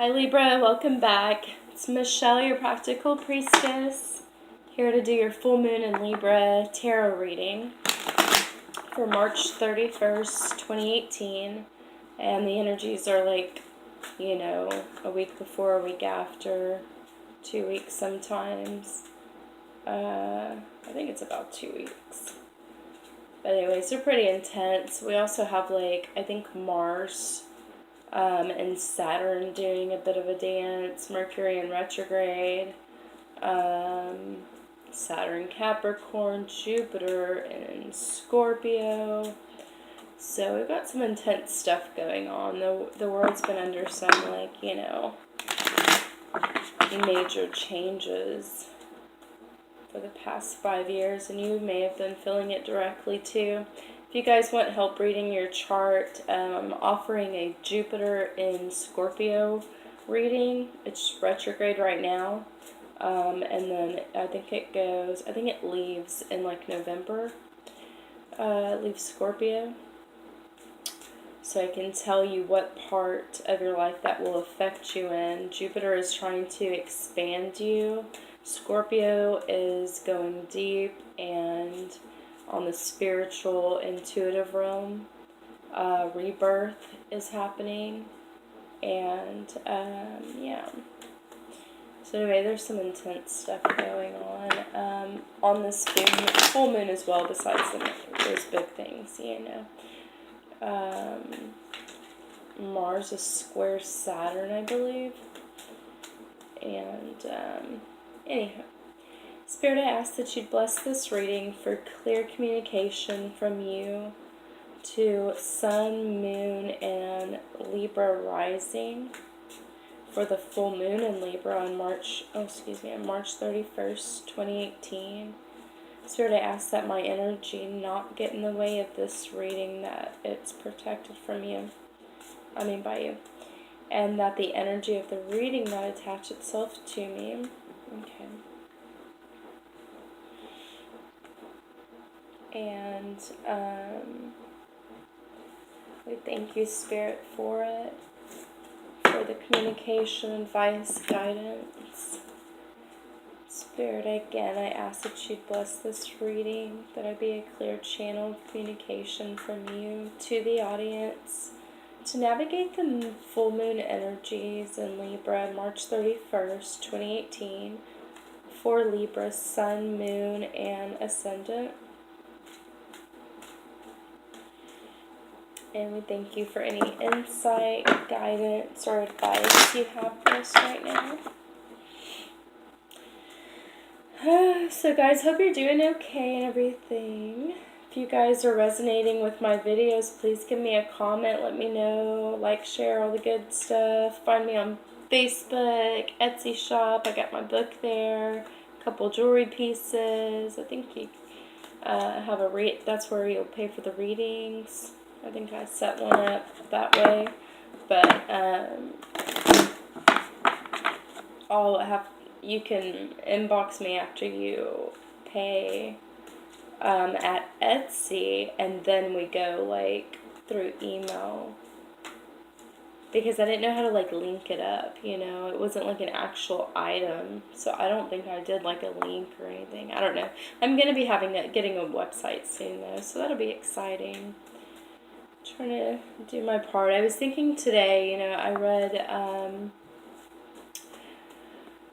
Hi Libra, welcome back. It's Michelle, your practical priestess, here to do your full moon in Libra tarot reading for March 31st, 2018. And the energies are like, a week before, a week after, 2 weeks sometimes. I think it's about 2 weeks. But anyways, they're pretty intense. We also have I think Mars and Saturn doing a bit of a dance, Mercury in retrograde, Saturn Capricorn, Jupiter in Scorpio. So we've got some intense stuff going on. The world's been under some major changes for the past 5 years, and you may have been feeling it directly too. If you guys want help reading your chart, I'm offering a Jupiter in Scorpio reading. It's retrograde right now, and then I think it leaves in November. It leaves Scorpio. So I can tell you what part of your life that will affect you in. Jupiter is trying to expand you. Scorpio is going deep and on the spiritual, intuitive realm. Rebirth is happening. And, So anyway, there's some intense stuff going on this full moon as well, besides those big things, Mars is square Saturn, I believe. And, anyhow. Spirit, I ask that you'd bless this reading for clear communication from you to Sun, Moon, and Libra rising for the full moon in Libra on March 31st, 2018. Spirit, I ask that my energy not get in the way of this reading, that it's protected from you. By you. And that the energy of the reading not attach itself to me. Okay. And we thank you, Spirit, for it, for the communication, advice, guidance. Spirit, again, I ask that you bless this reading, that I be a clear channel of communication from you to the audience, to navigate the full moon energies in Libra, March 31st, 2018, for Libra, Sun, Moon, and Ascendant. And we thank you for any insight, guidance, or advice you have for us right now. So guys, hope you're doing okay and everything. If you guys are resonating with my videos, please give me a comment. Let me know. Like, share, all the good stuff. Find me on Facebook, Etsy shop. I got my book there. A couple jewelry pieces. I think you have that's where you'll pay for the readings. I think I set one up that way, but you can inbox me after you pay at Etsy, and then we go through email, because I didn't know how to link it up. It wasn't an actual item, so I don't think I did a link or anything. I don't know. I'm gonna be getting a website soon though, so that'll be exciting. Trying to do my part. I was thinking today, I read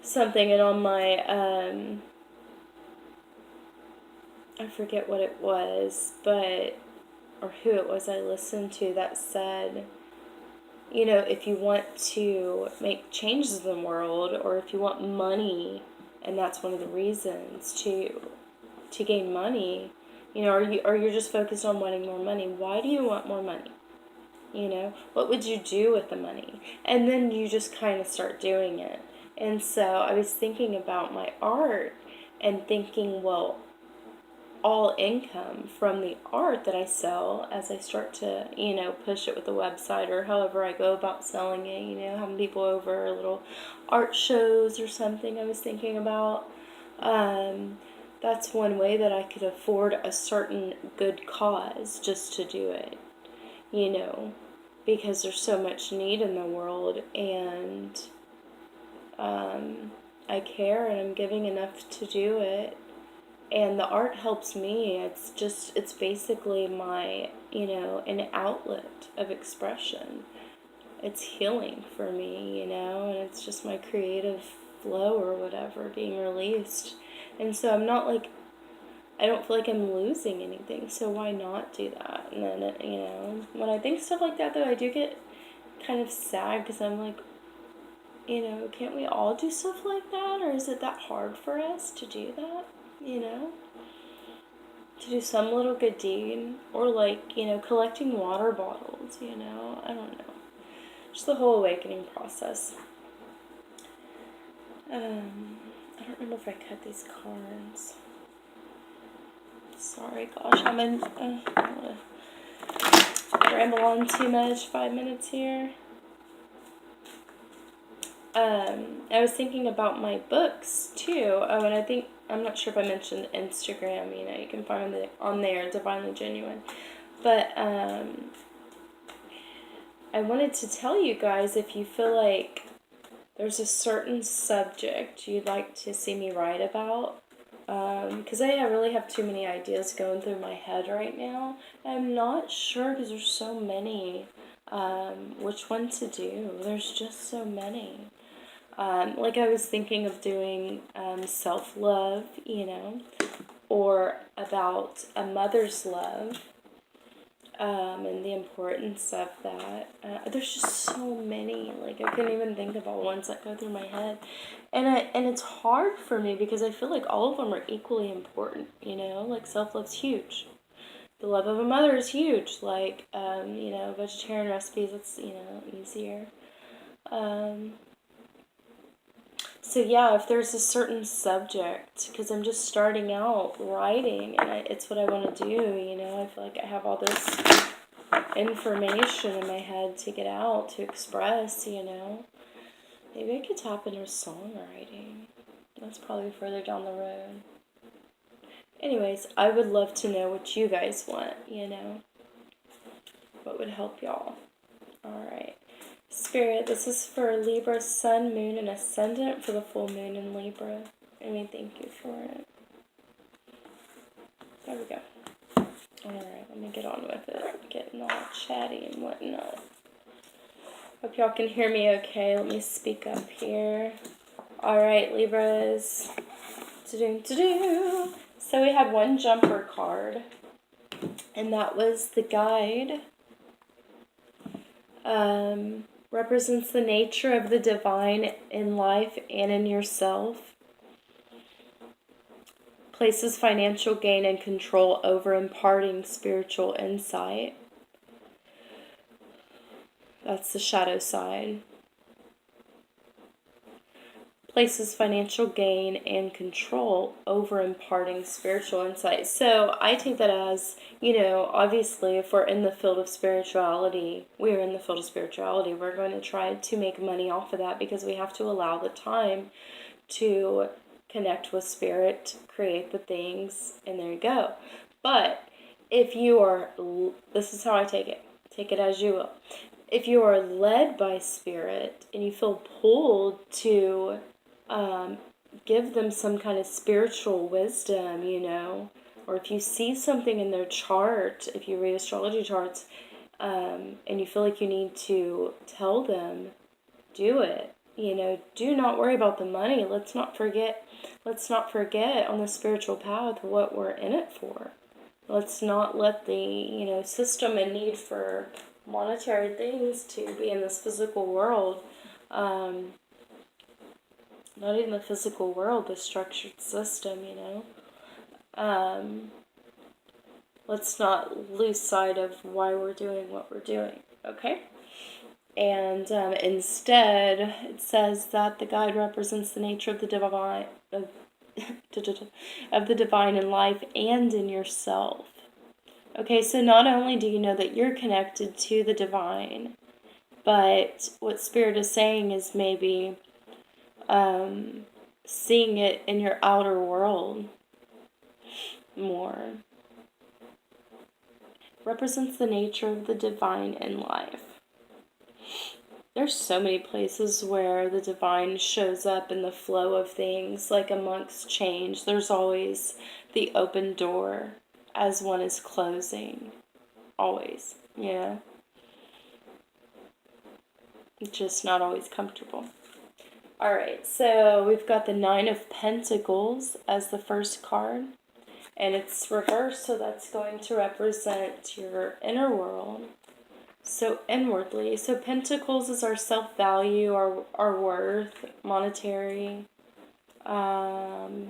something, and on my I forget what it was, or who it was I listened to, that said, if you want to make changes in the world, or if you want money, and that's one of the reasons to gain money, or you're just focused on wanting more money. Why do you want more money? What would you do with the money? And then you just kind of start doing it. And so I was thinking about my art and thinking, well, all income from the art that I sell, as I start to, push it with the website or however I go about selling it, having people over, little art shows or something I was thinking about. That's one way that I could afford a certain good cause just to do it, because there's so much need in the world, and I care and I'm giving enough to do it. And the art helps me. It's basically my, an outlet of expression. It's healing for me, and it's just my creative flow or whatever being released. And so I'm not like, I don't feel like I'm losing anything, so why not do that? And then, when I think stuff like that, though, I do get kind of sad, because I'm like, can't we all do stuff like that? Or is it that hard for us to do that? To do some little good deed, or like, collecting water bottles, I don't know. Just the whole awakening process. I don't remember if I cut these cards. Sorry, gosh, I'm going to ramble on too much. 5 minutes here. I was thinking about my books too. Oh, and I'm not sure if I mentioned Instagram. You can find it on there, Divinely Genuine. But I wanted to tell you guys, if you feel like there's a certain subject you'd like to see me write about, because I really have too many ideas going through my head right now. I'm not sure, because there's so many, which one to do. There's just so many. Like I was thinking of doing self-love, or about a mother's love, and the importance of that. There's just so many. Like, I couldn't even think about ones that go through my head. And it's hard for me, because I feel like all of them are equally important, Like, self-love's huge. The love of a mother is huge. Like, vegetarian recipes, it's, easier. So yeah, if there's a certain subject, because I'm just starting out writing, and it's what I want to do, I feel like I have all this information in my head to get out, to express, Maybe I could tap into songwriting. That's probably further down the road. Anyways, I would love to know what you guys want, What would help y'all. Alright. Spirit, this is for Libra, Sun, Moon, and Ascendant for the full moon in Libra. Thank you for it. There we go. Alright, let me get on with it. Getting all chatty and whatnot. Hope y'all can hear me okay. Let me speak up here. Alright, Libras. To-do. So we had one jumper card, and that was the guide. Represents the nature of the divine in life and in yourself. Places financial gain and control over imparting spiritual insight. That's the shadow side. Places financial gain and control over imparting spiritual insight. So I take that as, obviously if we're in the field of spirituality, we're going to try to make money off of that, because we have to allow the time to connect with spirit, create the things, and there you go. But if you are, this is how I take it as you will. If you are led by spirit and you feel pulled to give them some kind of spiritual wisdom, or if you see something in their chart, if you read astrology charts, and you feel like you need to tell them, do it. Do not worry about the money. Let's not forget on the spiritual path what we're in it for. Let's not let the, system and need for monetary things to be in this physical world, not even the physical world, the structured system, let's not lose sight of why we're doing what we're doing, okay? And instead, it says that the guide represents the nature of the divine, of the divine in life and in yourself. Okay, so not only do you know that you're connected to the divine, but what Spirit is saying is maybe seeing it in your outer world more. Represents the nature of the divine in life. there's so many places where the divine shows up in the flow of things, like amongst change. There's always the open door as one is closing. Always, It's just not always comfortable. Alright, so we've got the Nine of Pentacles as the first card. And it's reversed, so that's going to represent your inner world. So inwardly. So Pentacles is our self-value, our worth, monetary, house,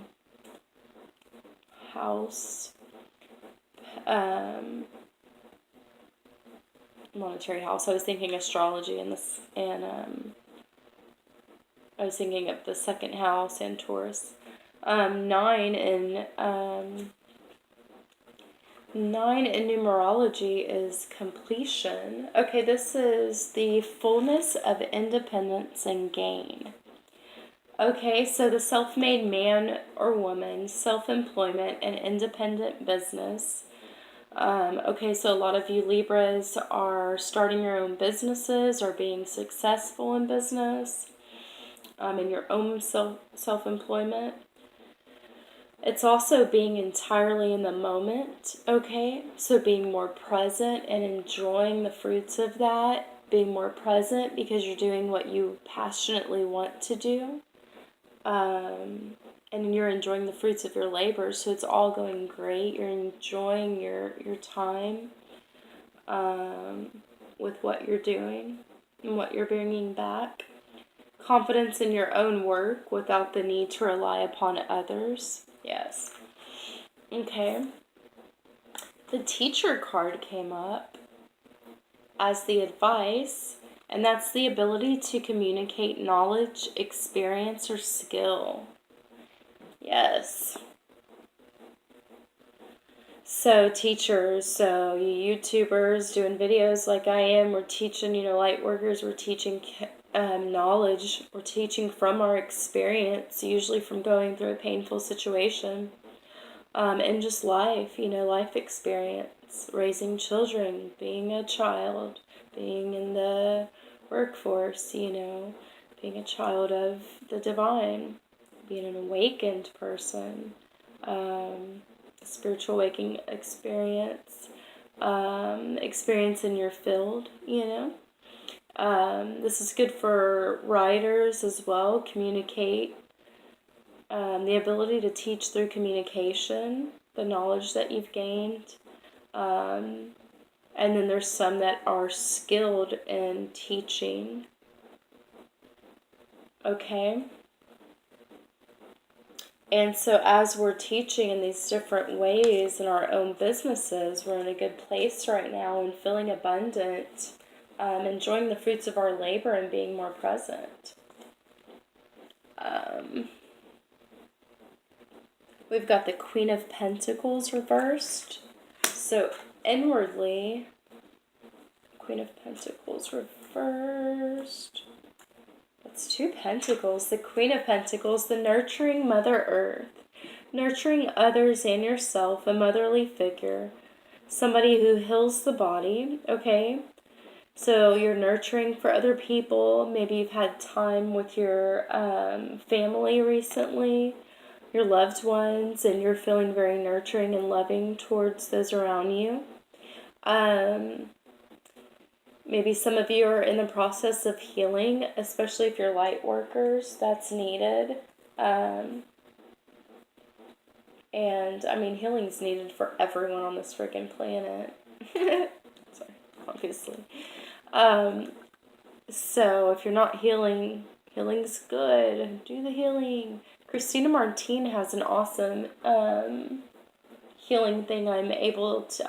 monetary house. I was thinking astrology and this, and I was thinking of the second house and Taurus. 9 in 9 in numerology is completion. Okay, this is the fullness of independence and gain. Okay, so the self-made man or woman, self-employment and independent business. Okay, so a lot of you Libras are starting your own businesses or being successful in business, in your own self-employment. It's also being entirely in the moment, okay? So being more present and enjoying the fruits of that. Being more present because you're doing what you passionately want to do. And you're enjoying the fruits of your labor, so it's all going great. You're enjoying your time with what you're doing and what you're bringing back. Confidence in your own work without the need to rely upon others. Yes. Okay. The teacher card came up as the advice, and that's the ability to communicate knowledge, experience, or skill. Yes. So teachers, so you YouTubers doing videos like I am, we're teaching, light workers, we're teaching knowledge, we're teaching from our experience, usually from going through a painful situation, and just life, life experience, raising children, being a child, being in the workforce, being a child of the divine, being an awakened person, spiritual awakening experience, experience in your field, This is good for writers as well. Communicate. The ability to teach through communication, the knowledge that you've gained. And then there's some that are skilled in teaching. Okay? And so as we're teaching in these different ways in our own businesses, we're in a good place right now and feeling abundant. Enjoying the fruits of our labor and being more present. We've got the Queen of Pentacles reversed. So inwardly, Queen of Pentacles reversed. That's 2 pentacles. The Queen of Pentacles, the nurturing Mother Earth. Nurturing others and yourself, a motherly figure. Somebody who heals the body, okay? So you're nurturing for other people. Maybe you've had time with your family recently, your loved ones, and you're feeling very nurturing and loving towards those around you. Maybe some of you are in the process of healing, especially if you're light workers. That's needed. And, healing's needed for everyone on this freaking planet. Sorry, obviously. So if you're not healing, healing's good. Do the healing. Christina Martin has an awesome healing thing. I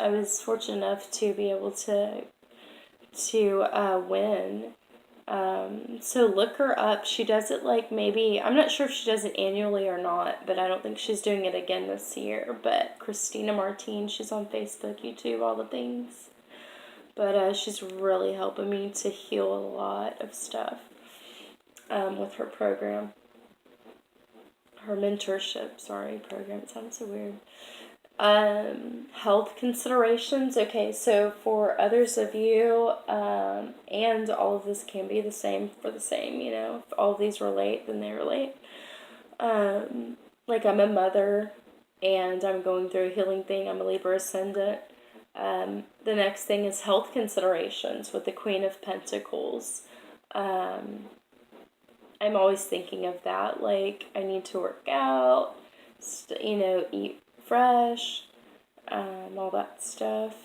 was fortunate enough to be able to win. So look her up. She does it I'm not sure if she does it annually or not, but I don't think she's doing it again this year. But Christina Martin, she's on Facebook, YouTube, all the things. But she's really helping me to heal a lot of stuff with her program. Her mentorship, program. It sounds so weird. Health considerations. Okay, so for others of you, and all of this can be the same for the same, if all of these relate, then they relate. Like I'm a mother and I'm going through a healing thing. I'm a Libra ascendant. The next thing is health considerations with the Queen of Pentacles. I'm always thinking of that. Like, I need to work out, eat fresh, all that stuff.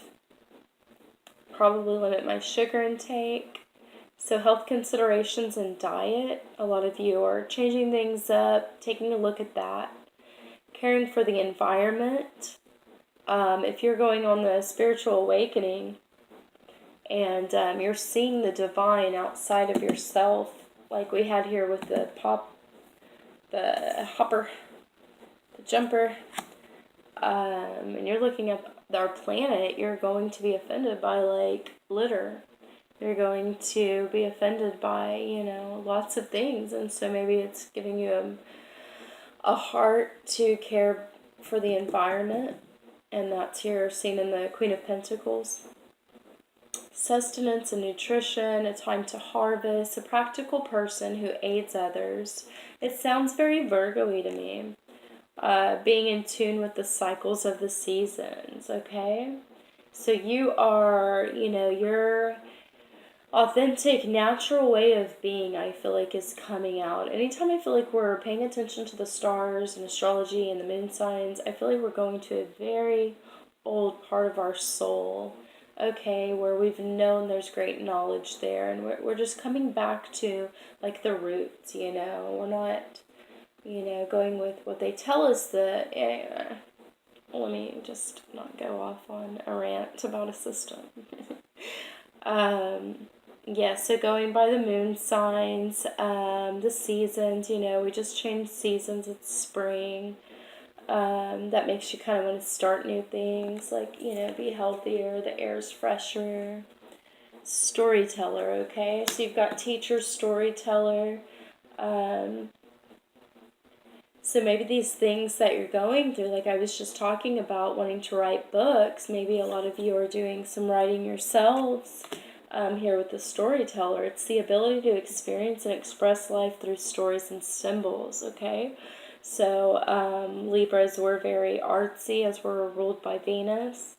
Probably limit my sugar intake. So health considerations and diet. A lot of you are changing things up, taking a look at that. Caring for the environment. If you're going on the spiritual awakening and you're seeing the divine outside of yourself, like we had here with the hopper, the jumper, and you're looking at our planet, you're going to be offended by litter. You're going to be offended by, lots of things. And so maybe it's giving you a heart to care for the environment. And that's here seen in the Queen of Pentacles. Sustenance and nutrition, a time to harvest, a practical person who aids others. It sounds very Virgo-y to me. Being in tune with the cycles of the seasons, okay? So you are, your authentic, natural way of being, I feel like, is coming out. Anytime I feel like we're paying attention to the stars and astrology and the moon signs, I feel like we're going to a very old part of our soul, okay, where we've known there's great knowledge there, and we're just coming back to, the roots, We're not, going with what they tell us that... let me just not go off on a rant about a system. Yeah, so going by the moon signs, the seasons, we just changed seasons. It's spring. That makes you kind of want to start new things, be healthier, the air's fresher. Storyteller, okay? So you've got teacher, storyteller. So maybe these things that you're going through, like I was just talking about, wanting to write books, maybe a lot of you are doing some writing yourselves. Here with the storyteller, it's the ability to experience and express life through stories and symbols, okay? So Libras, we're very artsy as we're ruled by Venus.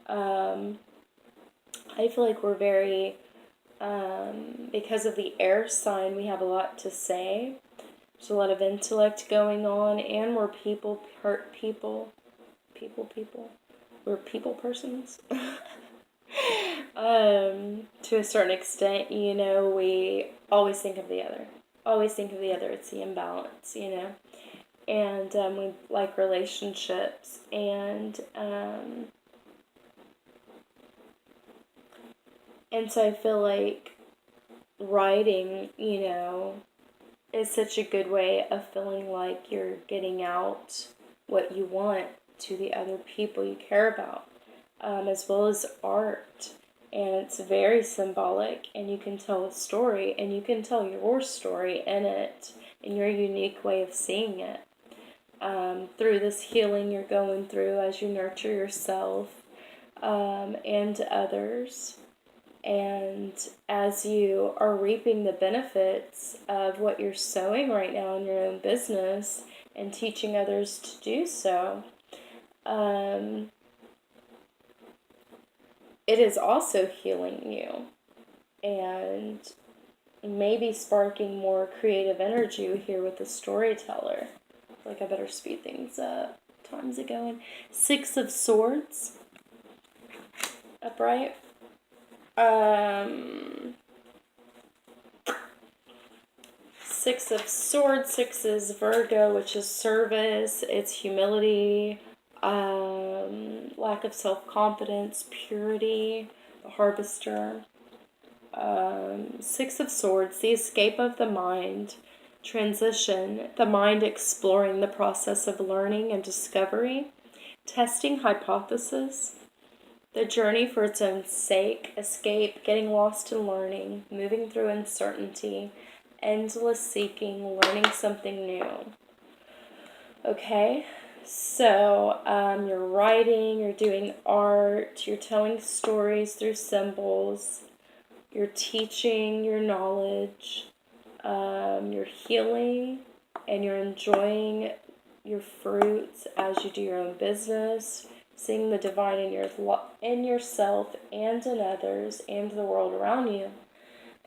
I feel like we're very, because of the air sign, we have a lot to say. There's a lot of intellect going on, and we're people. We're people persons. To a certain extent, we always think of the other. It's the imbalance, And we like relationships. And so I feel like writing, is such a good way of feeling like you're getting out what you want to the other people you care about. As well as art, and it's very symbolic, and you can tell a story, and you can tell your story in it, in your unique way of seeing it, through this healing you're going through as you nurture yourself and others, and as you are reaping the benefits of what you're sowing right now in your own business and teaching others to do so. It is also healing you and maybe sparking more creative energy here with the storyteller. I better speed things up. Time's it going? 6 of Swords. Upright. 6 of Swords. 6 is Virgo, which is service. It's humility. Lack of self-confidence, purity, the harvester. 6 of Swords, the escape of the mind, transition, the mind exploring the process of learning and discovery, testing hypothesis, the journey for its own sake, escape, getting lost in learning, moving through uncertainty, endless seeking, learning something new. Okay? So you're writing, you're doing art, you're telling stories through symbols, you're teaching your knowledge, you're healing, and you're enjoying your fruits as you do your own business, seeing the divine in yourself and in others and the world around you.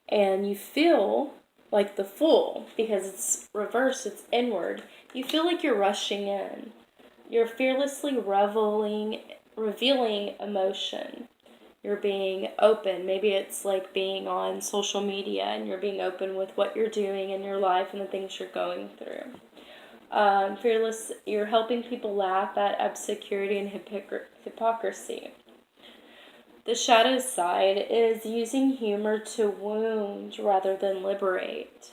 And you feel like the Fool, because it's reversed, it's inward. You feel like you're rushing in. You're fearlessly revealing emotion. You're being open. Maybe it's like being on social media and you're being open with what you're doing in your life and the things you're going through. Fearless, you're helping people laugh at obscurity and hypocrisy. The shadow side is using humor to wound rather than liberate.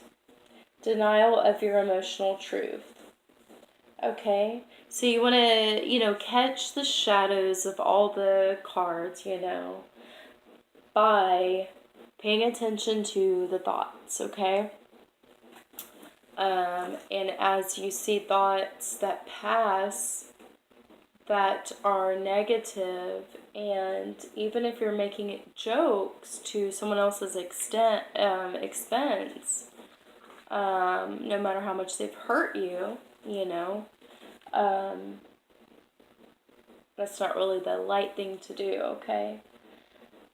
Denial of your emotional truth. Okay? So you want to, catch the shadows of all the cards, by paying attention to the thoughts, okay? And as you see thoughts that pass that are negative, and even if you're making jokes to someone else's expense, no matter how much they've hurt you, that's not really the light thing to do, okay?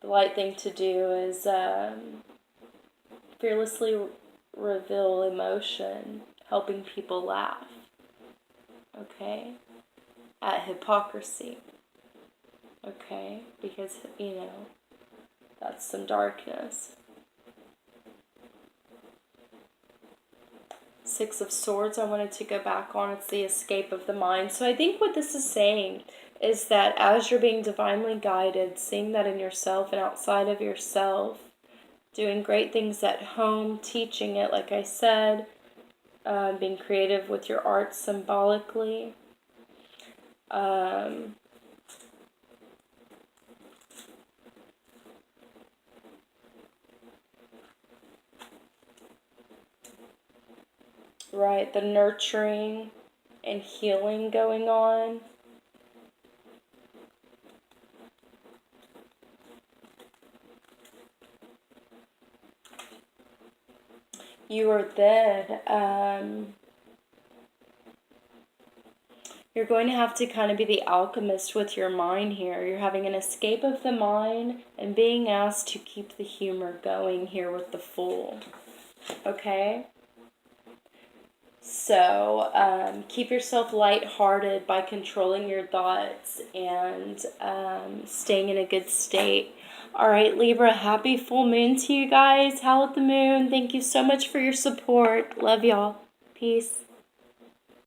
The light thing to do is fearlessly reveal emotion, helping people laugh, okay? At hypocrisy, okay? Because, that's some darkness. Six of Swords, I wanted to go back on. It's the escape of the mind. So I think what this is saying is that as you're being divinely guided, seeing that in yourself and outside of yourself, doing great things at home, teaching it, like I said, being creative with your art symbolically. Right, the nurturing and healing going on. You are then, you're going to have to kind of be the alchemist with your mind here. You're having an escape of the mind and being asked to keep the humor going here with the Fool. Okay? So, keep yourself lighthearted by controlling your thoughts and staying in a good state. All right, Libra, happy full moon to you guys. Howl at the moon. Thank you so much for your support. Love y'all. Peace.